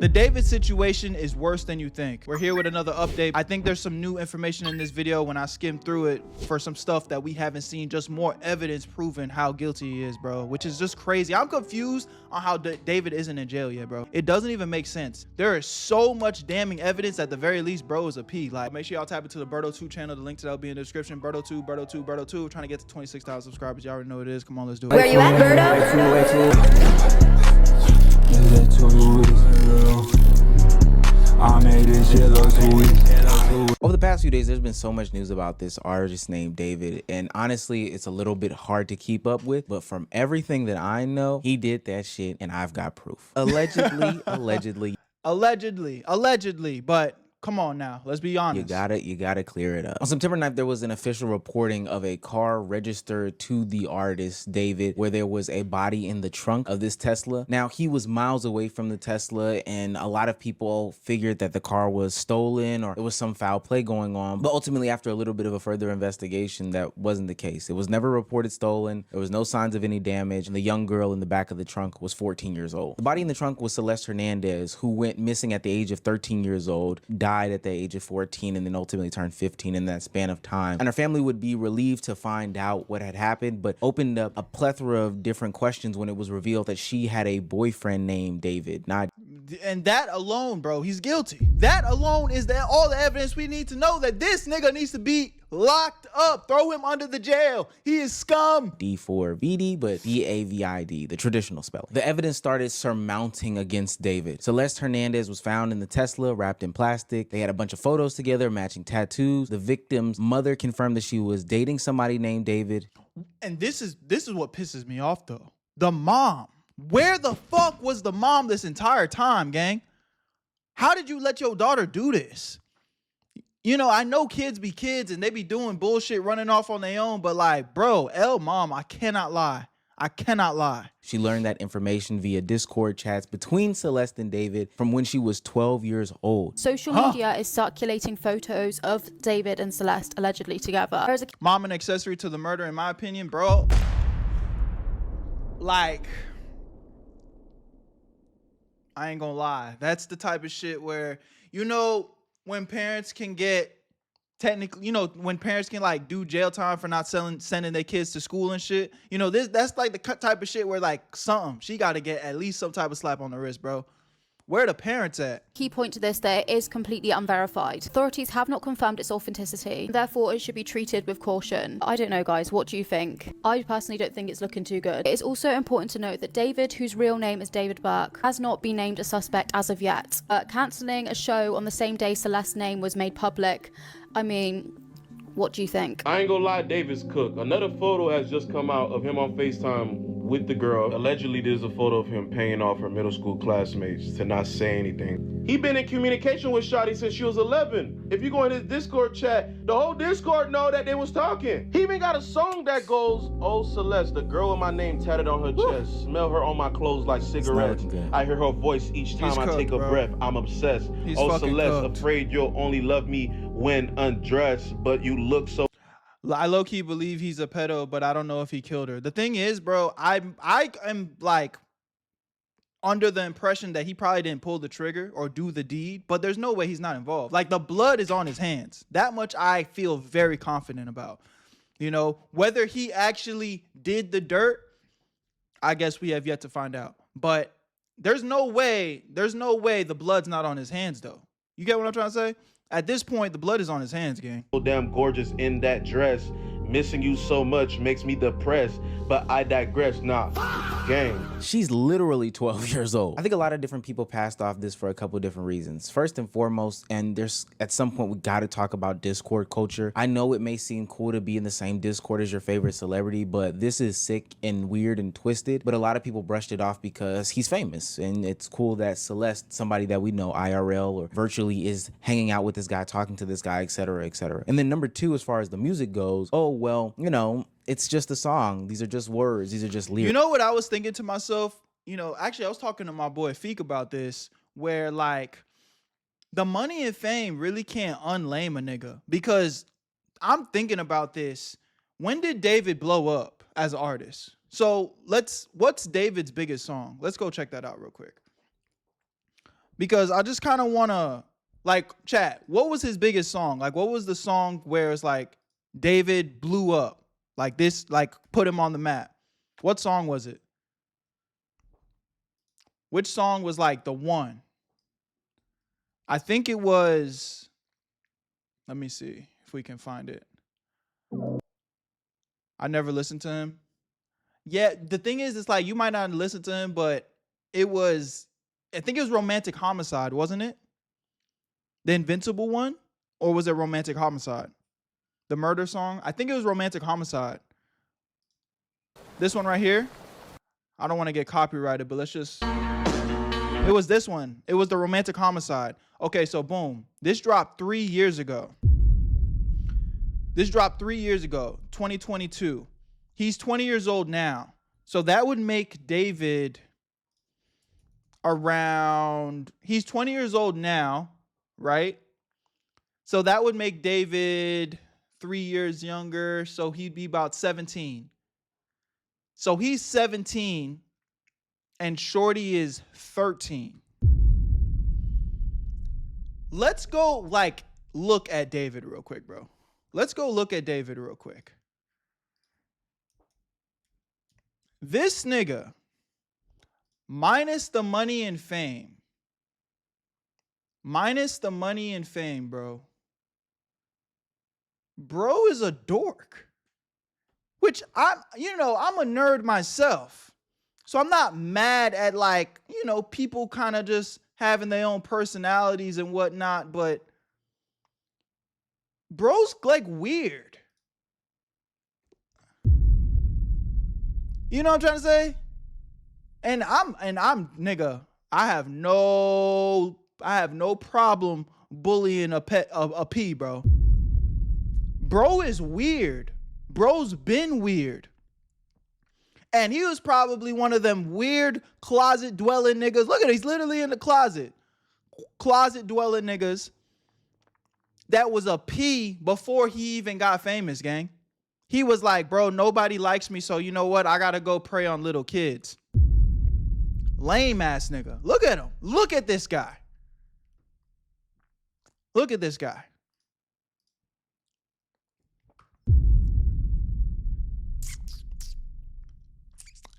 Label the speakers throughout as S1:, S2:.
S1: The David situation is worse than you think. We're here with another update. I think there's some new information in this video when I skimmed through it for some stuff that we haven't seen, just more evidence proving how guilty he is, bro, which is just crazy. I'm confused on how David isn't in jail yet, bro. It doesn't even make sense. There is so much damning evidence. At the very least, bro is a P. Like, make sure y'all tap into the Berto2 channel. The link to that will be in the description. Berto2, Berto2, Berto2. Trying to get to 26,000 subscribers. Y'all already know what it is. Come on, let's do it.
S2: Where you at, Berto?
S3: Over the past few days, there's been so much news about this artist named David, and honestly, it's a little bit hard to keep up with, but from everything that I know, he did that shit, and I've got proof. Allegedly,
S1: allegedly, but come on now, let's be honest.
S3: You gotta clear it up. On September 9th, there was an official reporting of a car registered to the artist David, where there was a body in the trunk of this Tesla. Now, he was miles away from the Tesla, and a lot of people figured that the car was stolen or it was some foul play going on. But ultimately, after a little bit of a further investigation, that wasn't the case. It was never reported stolen. There was no signs of any damage, and the young girl in the back of the trunk was 14 years old. The body in the trunk was Celeste Hernandez, who went missing at the age of 13 years old, died at the age of 14, and then ultimately turned 15 in that span of time. And her family would be relieved to find out what had happened, but opened up a plethora of different questions when it was revealed that she had a boyfriend named David.
S1: And that alone, bro, he's guilty. That alone is all the evidence we need to know that this nigga needs to be locked up. Throw him under the jail. He is scum.
S3: D4vd, but BERTOMGMT, the traditional spelling. The evidence started surmounting against David. Celeste Hernandez was found in the Tesla wrapped in plastic. They had a bunch of photos together, matching tattoos. The victim's mother confirmed that she was dating somebody named David.
S1: And this is what pisses me off, though. The mom. Where the fuck was the mom this entire time, gang? How did you let your daughter do this? You know, I know kids be kids and they be doing bullshit, running off on their own, but like, bro, mom, I cannot lie. I cannot lie.
S3: She learned that information via Discord chats between Celeste and David from when she was 12 years old.
S2: Social media is circulating photos of David and Celeste allegedly together.
S1: Mom an accessory to the murder, in my opinion, bro. Like, I ain't gonna lie. That's the type of shit where, you know, when parents can get technically, you know, when parents can like do jail time for not sending their kids to school and shit, you know, that's like the type of shit where like she got to get at least some type of slap on the wrist, bro. Where are the parents at?
S2: Key point to this, there is completely unverified. Authorities have not confirmed its authenticity. Therefore, it should be treated with caution. I don't know, guys. What do you think? I personally don't think it's looking too good. It is also important to note that David, whose real name is David Burke, has not been named a suspect as of yet. Cancelling a show on the same day Celeste's name was made public. I mean, what do you think?
S4: I ain't gonna lie, David's cooked. Another photo has just come out of him on FaceTime with the girl. Allegedly, there's a photo of him paying off her middle school classmates to not say anything. He been in communication with Shawty since she was 11. If you go in his Discord chat, the whole Discord know that they was talking. He even got a song that goes, "Oh Celeste, the girl with my name tatted on her chest. Smell her on my clothes like cigarettes. I hear her voice each time I take a breath. I'm obsessed. Oh Celeste, afraid you'll only love me when undressed, but you look so..."
S1: I low-key believe he's a pedo, but I don't know if he killed her. The thing is, bro, I am like under the impression that he probably didn't pull the trigger or do the deed, but there's no way he's not involved. Like, the blood is on his hands. That much I feel very confident about. You know, whether he actually did the dirt, I guess we have yet to find out. But there's no way the blood's not on his hands, though. You get what I'm trying to say? At this point, the blood is on his hands, gang.
S4: So damn gorgeous in that dress. Missing you so much makes me depressed, but I digress. Nah, gang.
S3: She's literally 12 years old. I think a lot of different people passed off this for a couple of different reasons. First and foremost, and there's at some point we got to talk about Discord culture. I know it may seem cool to be in the same Discord as your favorite celebrity, but this is sick and weird and twisted. But a lot of people brushed it off because he's famous, and it's cool that Celeste, somebody that we know IRL or virtually, is hanging out with this guy, talking to this guy, etc., etc. And then number two, as far as the music goes, oh well, you know, it's just a song. These are just words. These are just lyrics.
S1: You know what I was thinking to myself? You know, actually, I was talking to my boy Feek about this, where like the money and fame really can't unlame a nigga. Because I'm thinking about this. When did David blow up as an artist? So what's David's biggest song? Let's go check that out real quick. because I just kind of want to, like, chat, what was his biggest song? Like, what was the song where it's like David blew up? Like this, like put him on the map. What song was it? Which song was like the one? I think it was, let me see if we can find it. I never listened to him. Yeah, the thing is, it's like you might not listen to him, but it was, I think it was Romantic Homicide, wasn't it? The Invincible one? Or was it Romantic Homicide? The murder song? I think it was Romantic Homicide. This one right here. I don't want to get copyrighted, but let's just, it was this one. It was the Romantic Homicide. Okay, so boom. This dropped 3 years ago. This dropped 3 years ago, 2022. He's 20 years old now. So that would make David around, he's 20 years old now, right? So that would make David 3 years younger. So he'd be about 17. So he's 17 and Shorty is 13. Let's go like look at David real quick, bro. Let's go look at David real quick. This nigga, minus the money and fame, bro. Bro is a dork. Which I'm a nerd myself. So I'm not mad at like, people kind of just having their own personalities and whatnot, but bro's like weird. You know what I'm trying to say? And I'm nigga, I have no problem bullying a P, bro. Bro is weird. Bro's been weird. And he was probably one of them weird closet dwelling niggas. Look at it, he's literally in the closet. Closet dwelling niggas that was a P before he even got famous, gang. He was like, bro, nobody likes me, so you know what? I gotta go prey on little kids. Lame ass nigga. Look at him. Look at this guy. Look at this guy.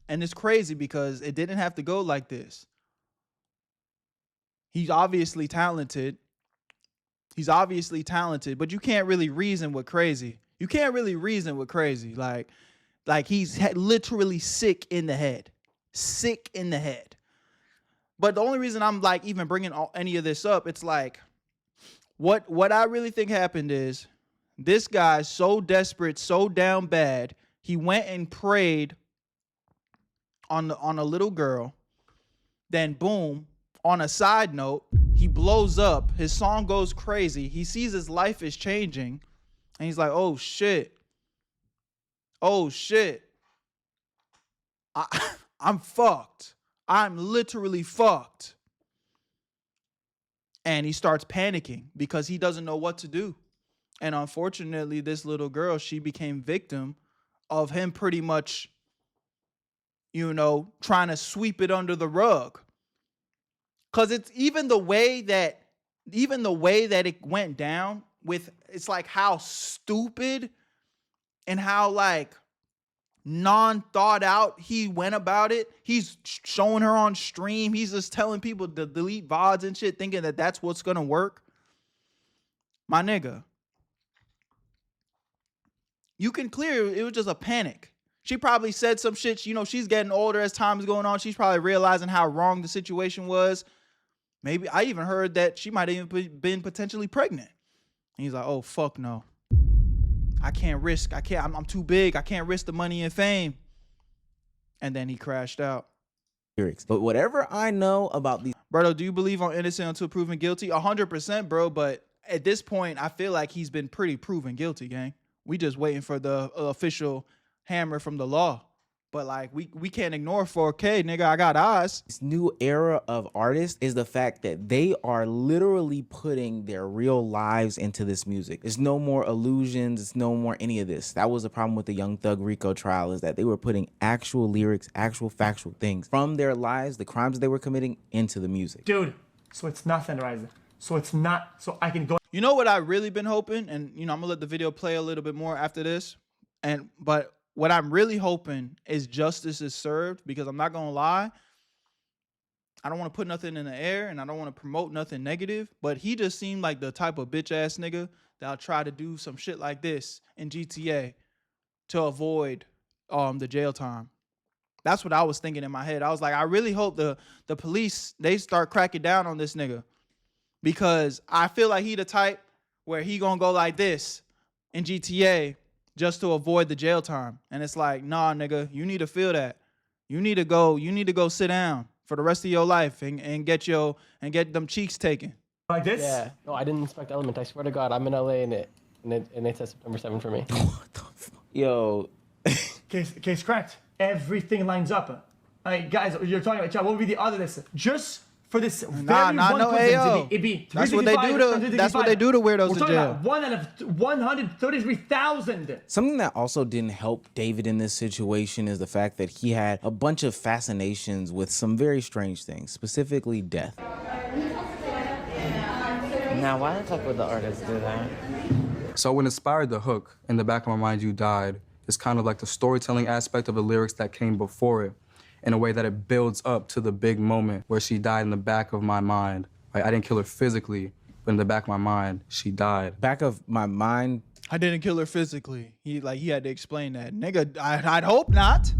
S1: And it's crazy because it didn't have to go like this. He's obviously talented. But you can't really reason with crazy. Like he's literally sick in the head. But the only reason I'm like even bringing any of this up, it's like what I really think happened is this guy's so desperate, so down bad, he went and prayed on a little girl. Then boom, on a side note, he blows up. His song goes crazy. He sees his life is changing. And he's like, oh shit. I'm fucked. I'm literally fucked. And he starts panicking because he doesn't know what to do. And unfortunately, this little girl, she became victim of him pretty much, trying to sweep it under the rug. Cause it's even the way that it went down with, it's like how stupid and how like non-thought out he went about it. He's showing her on stream. He's just telling people to delete VODs and shit, thinking that that's what's gonna work. My nigga, you can clear it was just a panic. She probably said some shit. She's getting older as time is going on. She's probably realizing how wrong the situation was. Maybe I even heard that she might have even been potentially pregnant. And he's like, oh, fuck no. I'm too big. I can't risk the money and fame. And then he crashed out.
S3: But whatever I know about these...
S1: Berto, do you believe on innocent until proven guilty? 100%, bro. But at this point, I feel like he's been pretty proven guilty, gang. We just waiting for the official hammer from the law. But like we can't ignore 4K, nigga. I got eyes.
S3: This new era of artists is the fact that they are literally putting their real lives into this music. There's no more illusions. It's no more any of this. That was the problem with the Young Thug Rico trial, is that they were putting actual lyrics, actual factual things from their lives, the crimes they were committing, into the music.
S5: Dude, So it's not standardized. So it's not, so I can go.
S1: You know what I really been hoping, and you know, I'm gonna let the video play a little bit more after this. But what I'm really hoping is justice is served, because I'm not gonna lie, I don't want to put nothing in the air and I don't want to promote nothing negative, but he just seemed like the type of bitch ass nigga that'll try to do some shit like this in GTA to avoid the jail time. That's what I was thinking in my head. I was like, I really hope the police, they start cracking down on this nigga, because I feel like he the type where he gonna go like this in GTA just to avoid the jail time. And it's like, nah, nigga, you need to feel that. You need to go sit down for the rest of your life and get them cheeks taken.
S5: Like this?
S6: Yeah. No, I didn't inspect Element. I swear to God, I'm in LA and it says September 7 for me.
S3: What the fuck? Yo.
S5: Case cracked. Everything lines up. Like, guys, you're talking about, what would be the other list? Just for this very one coincidence, it'd be
S1: that's what they do to weirdos in jail.
S5: 1 out of 133,000.
S3: Something that also didn't help David in this situation is the fact that he had a bunch of fascinations with some very strange things, specifically death.
S7: Now, why the fuck would the artist do that?
S8: So what inspired the hook, "In the Back of My Mind You Died," is kind of like the storytelling aspect of the lyrics that came before it, in a way that it builds up to the big moment where she died in the back of my mind. Right? I didn't kill her physically, but in the back of my mind, she died.
S3: Back of my mind?
S1: I didn't kill her physically. He had to explain that. Nigga, I'd hope not.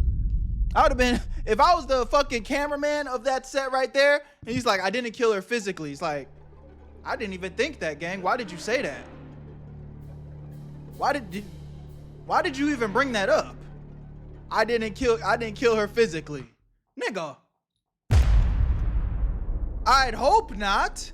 S1: I would have been, if I was the fucking cameraman of that set right there, and he's like, I didn't kill her physically. He's like, I didn't even think that, gang. Why did you say that? Why did you even bring that up? I didn't kill her physically. Nigga. I'd hope not.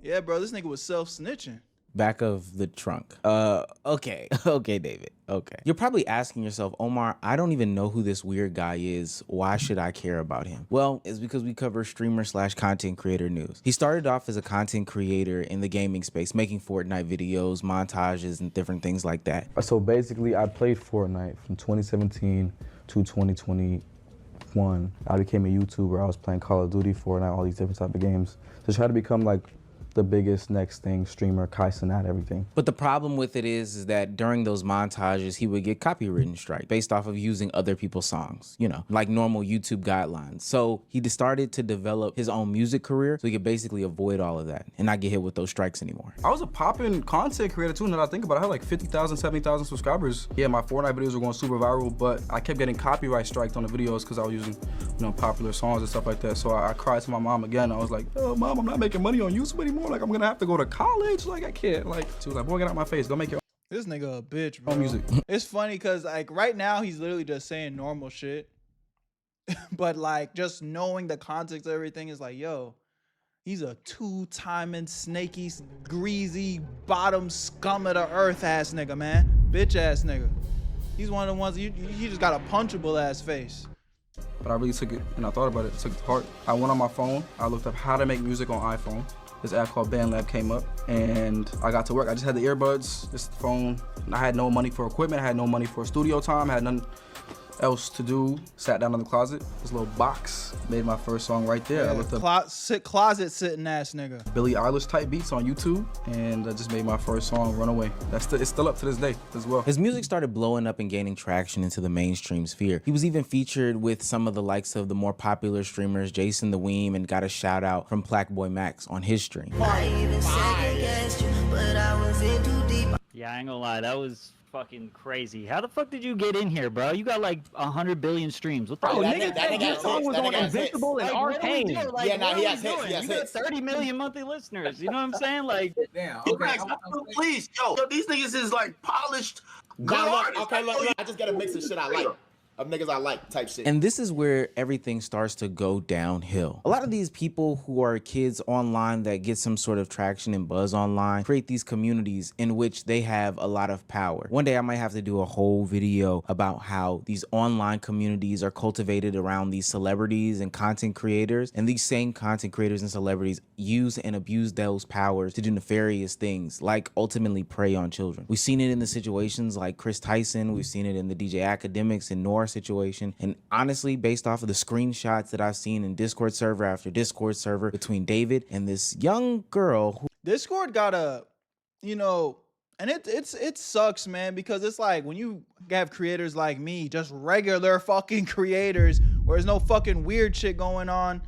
S1: Yeah, bro, this nigga was self-snitching.
S3: Back of the trunk. Okay, David, okay. You're probably asking yourself, Omar, I don't even know who this weird guy is. Why should I care about him? Well, it's because we cover streamer/content creator news. He started off as a content creator in the gaming space, making Fortnite videos, montages, and different things like that.
S8: So basically, I played Fortnite from 2017 to 2021. I became a YouTuber. I was playing Call of Duty, Fortnite, all these different type of games to try to become like the biggest next thing, streamer, Kai Cenat, everything. But
S3: the problem with it is that during those montages, he would get copyright strike based off of using other people's songs, you know, like normal YouTube guidelines. So he started to develop his own music career so he could basically avoid all of that and not get hit with those strikes anymore.
S8: I was a poppin' content creator too, now that I think about it. I had like 50,000, 70,000 subscribers. Yeah, my Fortnite videos were going super viral, but I kept getting copyright striked on the videos because I was using, you know, popular songs and stuff like that. So I cried to my mom again. I was like, oh, Mom, I'm not making money on YouTube anymore. Like, I'm gonna have to go to college. Like, I can't. Like, she was like, boy, get out my face. Go make your
S1: This nigga a bitch, bro.
S8: own music.
S1: It's funny because, like, right now he's literally just saying normal shit. But, like, just knowing the context of everything is like, yo, he's a two-timing, snaky, greasy, bottom scum of the earth ass nigga, man. Bitch ass nigga. He's one of the ones, he just got a punchable ass face.
S8: But I really took it, and I thought about it, took it to heart. I went on my phone, I looked up how to make music on iPhone. This app called BandLab came up, and I got to work. I just had the earbuds, this phone. I had no money for equipment, I had no money for studio time, I had nothing else to do. Sat down in the closet, this little box, made my first song right there.
S1: Yeah,
S8: I looked up
S1: closet sitting ass nigga.
S8: Billie Eilish type beats on YouTube, and I just made my first song, Runaway. It's still up to this day as well.
S3: His music started blowing up and gaining traction into the mainstream sphere. He was even featured with some of the likes of the more popular streamers, Jason the Weem, and got a shout out from Plackboy Max on his stream.
S9: Yeah, I ain't gonna lie, that was fucking crazy. How the fuck did you get in here, bro? You got like 100 billion streams. What the fuck?
S6: That song was on Invincible and Arcane.
S9: Like, yeah, nah, he has hits. You got 30 million monthly listeners. You know what I'm saying? Like,
S10: damn. Okay. Please, yo, these niggas is like polished. Good artists. Okay, look, I just gotta mix the shit I like. Of niggas I like type shit.
S3: And this is where everything starts to go downhill. A lot of these people who are kids online that get some sort of traction and buzz online create these communities in which they have a lot of power. One day I might have to do a whole video about how these online communities are cultivated around these celebrities and content creators, and these same content creators and celebrities use and abuse those powers to do nefarious things, like ultimately prey on children. We've seen it in the situations like Chris Tyson, we've seen it in the DJ Academics and North, car situation. And honestly, based off of the screenshots that I've seen in Discord server after Discord server between David and this young girl who
S1: Discord got a, you know, and it sucks, man, because it's like when you have creators like me, just regular fucking creators where there's no fucking weird shit going on.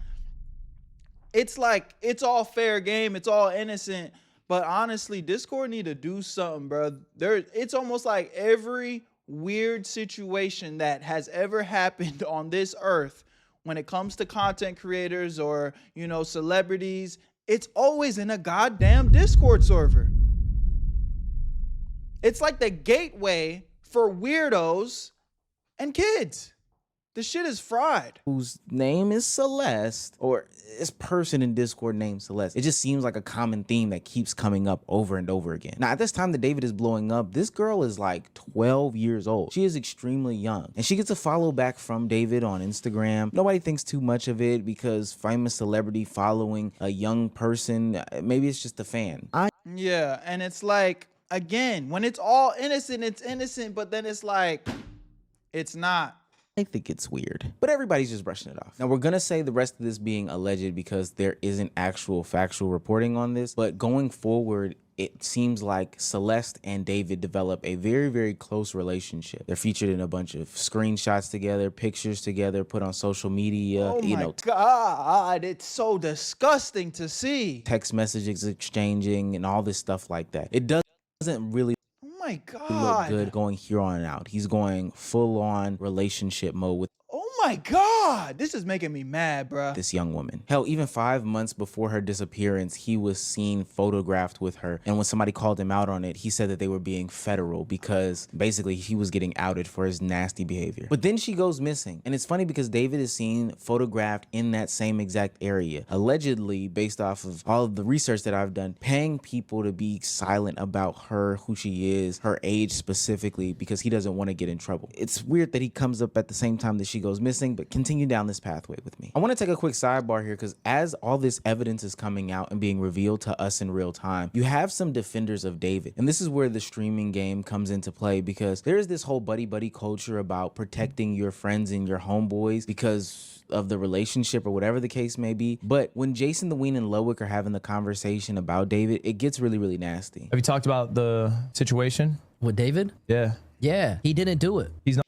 S1: It's like, it's all fair game. It's all innocent. But honestly, Discord need to do something, bro. It's almost like every weird situation that has ever happened on this earth when it comes to content creators or, you know, celebrities, it's always in a goddamn Discord server. It's like the gateway for weirdos and kids. This shit is fried.
S3: Whose name is Celeste, or this person in Discord named Celeste. It just seems like a common theme that keeps coming up over and over again. Now, at this time that David is blowing up, this girl is like 12 years old. She is extremely young, and she gets a follow back from David on Instagram. Nobody thinks too much of it because famous celebrity following a young person, maybe it's just a fan.
S1: Yeah, and it's like, again, when it's all innocent, it's innocent, but then it's like, it's not.
S3: I think it's weird, but everybody's just brushing it off. Now, we're gonna say the rest of this being alleged because there isn't actual factual reporting on this, but going forward, it seems like Celeste and David develop a very, very close relationship. They're featured in a bunch of screenshots together, pictures together, put on social media.
S1: Oh my God, it's so disgusting to see.
S3: Text messages exchanging and all this stuff like that. It doesn't really
S1: Oh my God.
S3: look good going here on out. He's going full on relationship mode with
S1: Oh my God, this is making me mad, bruh.
S3: this young woman. Hell, even 5 months before her disappearance, he was seen photographed with her. And when somebody called him out on it, he said that they were being federal because basically he was getting outed for his nasty behavior. But then she goes missing. And it's funny because David is seen photographed in that same exact area, allegedly, based off of all of the research that I've done, paying people to be silent about her, who she is, her age specifically, because he doesn't want to get in trouble. It's weird that he comes up at the same time that she goes missing, but continue down this pathway with me. I want to take a quick sidebar here because as all this evidence is coming out and being revealed to us in real time, you have some defenders of David. And this is where the streaming game comes into play because there is this whole buddy culture about protecting your friends and your homeboys because of the relationship or whatever the case may be. But when Jason the Ween and Lowick are having the conversation about David, it gets really, really nasty.
S11: Have you talked about the situation
S12: with David?
S11: Yeah.
S12: Yeah, he didn't do it.
S11: He's not.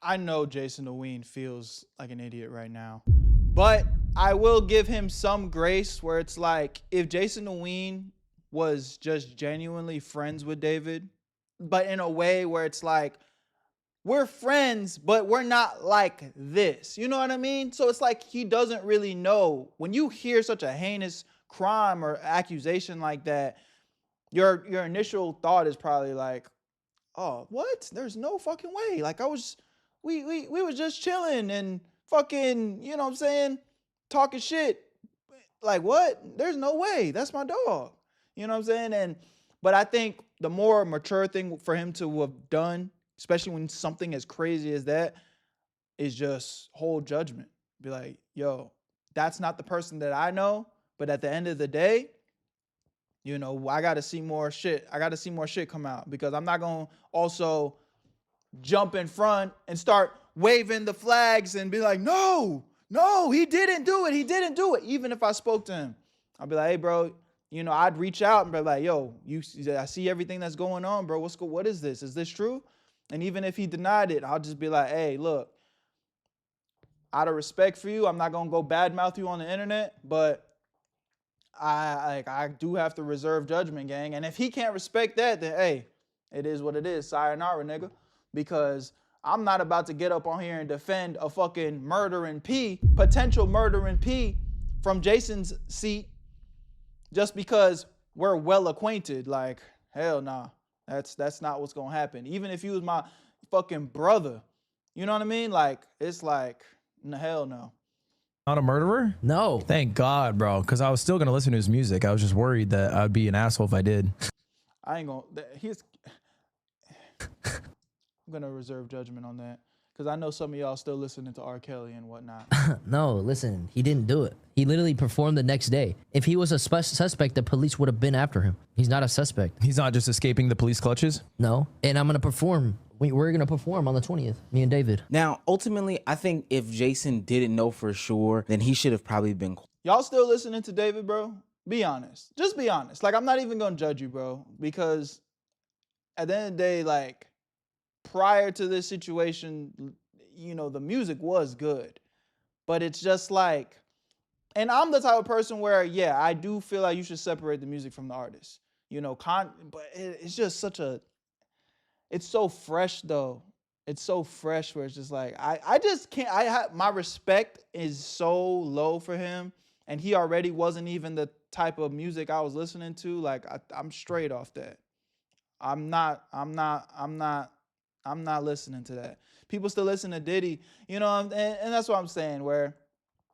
S1: I know Jason the Ween feels like an idiot right now, but I will give him some grace where it's like, if Jason the Ween was just genuinely friends with David, but in a way where it's like, we're friends, but we're not like this. You know what I mean? So it's like he doesn't really know. When you hear such a heinous crime or accusation like that, your initial thought is probably like, oh, what? There's no fucking way. Like we was just chilling and fucking, you know what I'm saying, talking shit. Like, what? There's no way. That's my dog. You know what I'm saying? But I think the more mature thing for him to have done, especially when something as crazy as that, is just hold judgment. Be like, yo, that's not the person that I know. But at the end of the day, you know, I got to see more shit. I got to see more shit come out because I'm not going to also jump in front and start waving the flags and be like, no, he didn't do it. He didn't do it. Even if I spoke to him, I'd be like, hey, bro, you know, I'd reach out and be like, yo, I see everything that's going on, bro. What is this? Is this true? And even if he denied it, I'll just be like, hey, look, out of respect for you, I'm not going to go badmouth you on the internet, but I do have to reserve judgment, gang. And if he can't respect that, then, hey, it is what it is. Sayonara, nigga. Because I'm not about to get up on here and defend a fucking potential murdering P from Jason's seat just because we're well acquainted. Like, hell nah. That's not what's gonna happen. Even if he was my fucking brother. You know what I mean? Like, it's like, hell no.
S11: Not a murderer?
S12: No.
S11: Thank God, bro. Because I was still gonna listen to his music. I was just worried that I'd be an asshole if I did.
S1: I ain't gonna, I'm gonna reserve judgment on that. Because I know some of y'all still listening to R. Kelly and whatnot.
S12: No, listen, he didn't do it. He literally performed the next day. If he was a suspect, the police would have been after him. He's not a suspect.
S11: He's not just escaping the police clutches?
S12: No. And I'm going to perform. We're going to perform on the 20th, me and David.
S3: Now, ultimately, I think if Jason didn't know for sure, then he should have probably been.
S1: Y'all still listening to David, bro? Be honest. Just be honest. Like, I'm not even going to judge you, bro. Because at the end of the day, like, prior to this situation, you know, the music was good. But it's just like, and I'm the type of person where, yeah, I do feel like you should separate the music from the artist. You know, but it's just such a, it's so fresh though. It's so fresh where it's just like, I just can't, my respect is so low for him. And he already wasn't even the type of music I was listening to. Like, I'm straight off that. I'm not listening to that. People still listen to Diddy, you know, and that's what I'm saying, where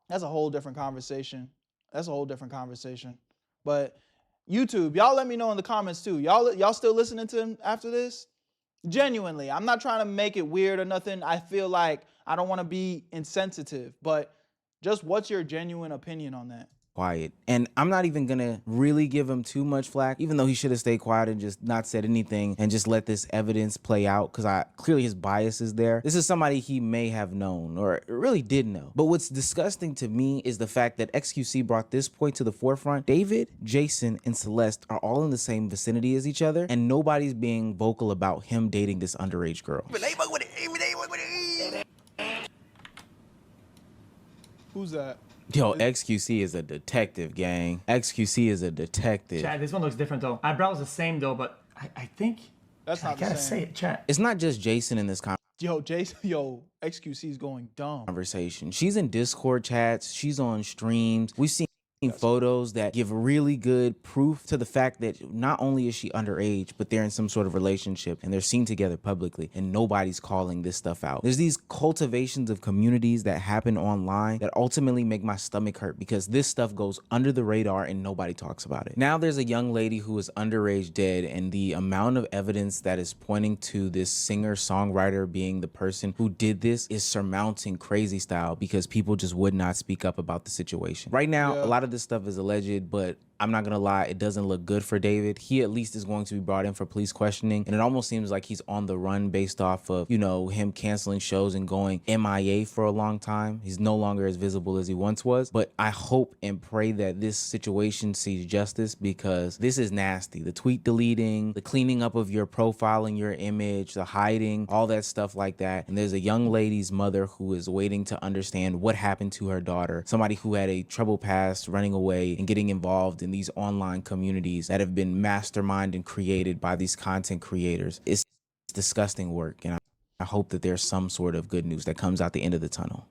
S1: that's a whole different conversation. That's a whole different conversation. But YouTube, y'all let me know in the comments too. Y'all still listening to him after this? Genuinely, I'm not trying to make it weird or nothing. I feel like I don't want to be insensitive, but just what's your genuine opinion on that?
S3: Quiet. And I'm not even gonna really give him too much flack, even though he should have stayed quiet and just not said anything and just let this evidence play out, because clearly his bias is there. This is somebody he may have known or really did know. But what's disgusting to me is the fact that XQC brought this point to the forefront. David, Jason, and Celeste are all in the same vicinity as each other, and nobody's being vocal about him dating this underage girl.
S1: Who's that?
S3: Yo, XQC is a detective, gang. XQC is a detective.
S5: Chat, this one looks different though. Eyebrows the same though, but I think
S1: that's not
S5: I gotta say it, chat.
S3: It's not just Jason in this
S1: XQC's going dumb.
S3: Conversation. She's in Discord chats. She's on streams. We've seen photos that give really good proof to the fact that not only is she underage, but they're in some sort of relationship and they're seen together publicly, and nobody's calling this stuff out. There's these cultivations of communities that happen online that ultimately make my stomach hurt, because this stuff goes under the radar and nobody talks about it. Now there's a young lady who is underage dead, and the amount of evidence that is pointing to this singer-songwriter being the person who did this is surmounting crazy style, because people just would not speak up about the situation. Right now, a lot of this stuff is alleged, but I'm not gonna lie, it doesn't look good for David. He at least is going to be brought in for police questioning, and it almost seems like he's on the run based off of, you know, him canceling shows and going MIA for a long time. He's no longer as visible as he once was, but I hope and pray that this situation sees justice, because this is nasty. The tweet deleting, the cleaning up of your profile and your image, the hiding, all that stuff like that. And there's a young lady's mother who is waiting to understand what happened to her daughter, somebody who had a troubled past, running away and getting involved in these online communities that have been masterminded and created by these content creators. It's disgusting work, and I hope that there's some sort of good news that comes out the end of the tunnel.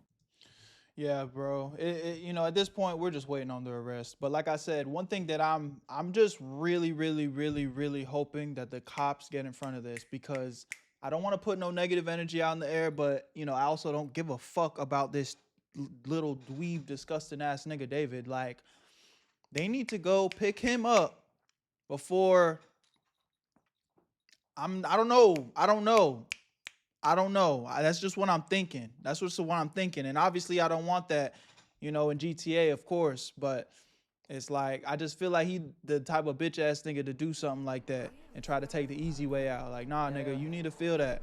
S1: Yeah, bro. You know, at this point, we're just waiting on the arrest. But like I said, one thing that I'm just really hoping that the cops get in front of this, because I don't want to put no negative energy out in the air, but, you know, I also don't give a fuck about this little dweeb, disgusting ass nigga David. Like, they need to go pick him up before I don't know. That's just what I'm thinking. That's just what I'm thinking. And obviously I don't want that, you know, in GTA, of course, but it's like, I just feel like he the type of bitch ass nigga to do something like that and try to take the easy way out. Like, nah, nigga, you need to feel that.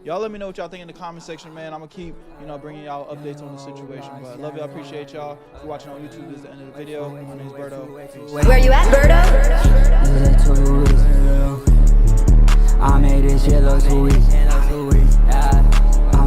S1: Y'all let me know what y'all think in the comment section, man. I'm gonna keep, you know, bringing y'all updates on the situation. But I love y'all, appreciate y'all. If you're watching on YouTube, this is the end of the video. My name is Berto. Peace.
S13: Where you at, Berto? I made this shit look too easy.